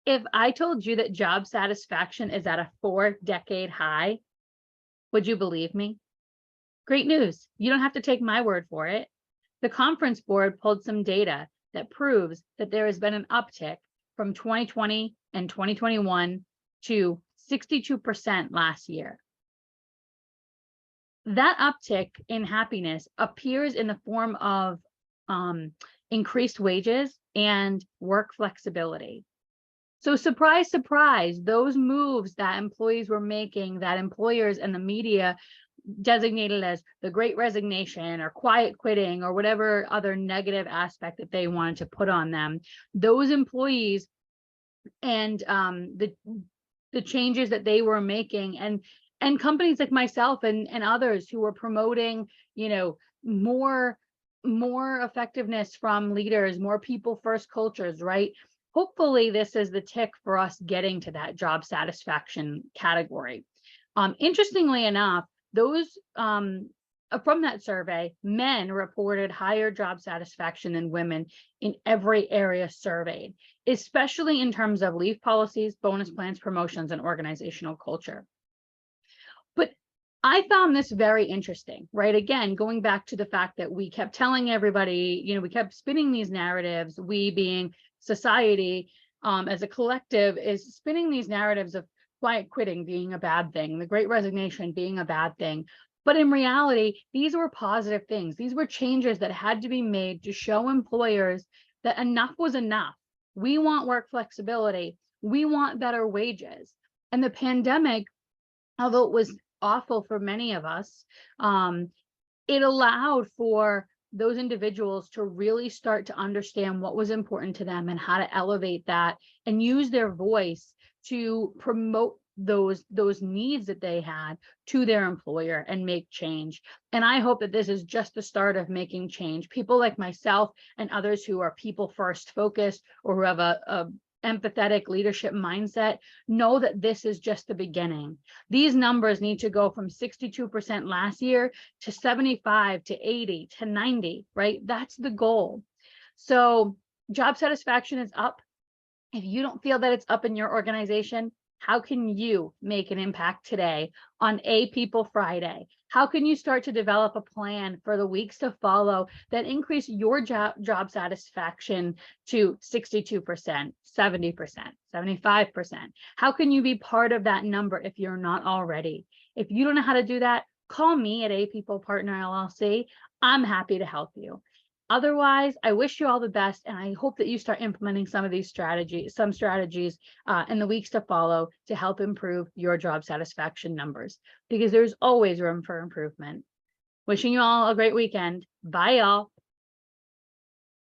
If I told you that job satisfaction is at a 4-decade high, would you believe me? Great news. You don't have to take my word for it. The conference board pulled some data that proves that there has been an uptick from 2020 and 2021 to 62% last year. That uptick in happiness appears in the form of increased wages and work flexibility. So surprise, surprise, those moves that employees were making, that employers and the media designated as the Great Resignation or quiet quitting or whatever other negative aspect that they wanted to put on them, those employees and the changes that they were making, and companies like myself and others who were promoting, you know, more effectiveness from leaders, more people first cultures, right? Hopefully this is the tick for us getting to that job satisfaction category. Interestingly enough, those from that survey, men reported higher job satisfaction than women in every area surveyed, especially in terms of leave policies, bonus plans, promotions, and organizational culture. But I found this very interesting, right? Again, going back to the fact that we kept telling everybody, you know, we kept spinning these narratives, we being society as a collective is spinning these narratives of quiet quitting being a bad thing, the Great Resignation being a bad thing. But in reality, these were positive things. These were changes that had to be made to show employers that enough was enough. We want work flexibility. We want better wages. And the pandemic, although it was awful for many of us, it allowed for those individuals to really start to understand what was important to them and how to elevate that and use their voice to promote those needs that they had to their employer and make change. And I hope that this is just the start of making change. People like myself and others who are people first focused or who have a empathetic leadership mindset know that this is just the beginning. These numbers need to go from 62% last year to 75 to 80 to 90, right? That's the goal. So job satisfaction is up. If you don't feel that it's up in your organization, how can you make an impact today on A People Friday? How can you start to develop a plan for the weeks to follow that increase your job satisfaction to 62%, 70%, 75%? How can you be part of that number if you're not already? If you don't know how to do that, call me at A People Partner LLC. I'm happy to help you. Otherwise, I wish you all the best, and I hope that you start implementing some of these strategies in the weeks to follow to help improve your job satisfaction numbers, because there's always room for improvement. Wishing you all a great weekend. Bye, y'all.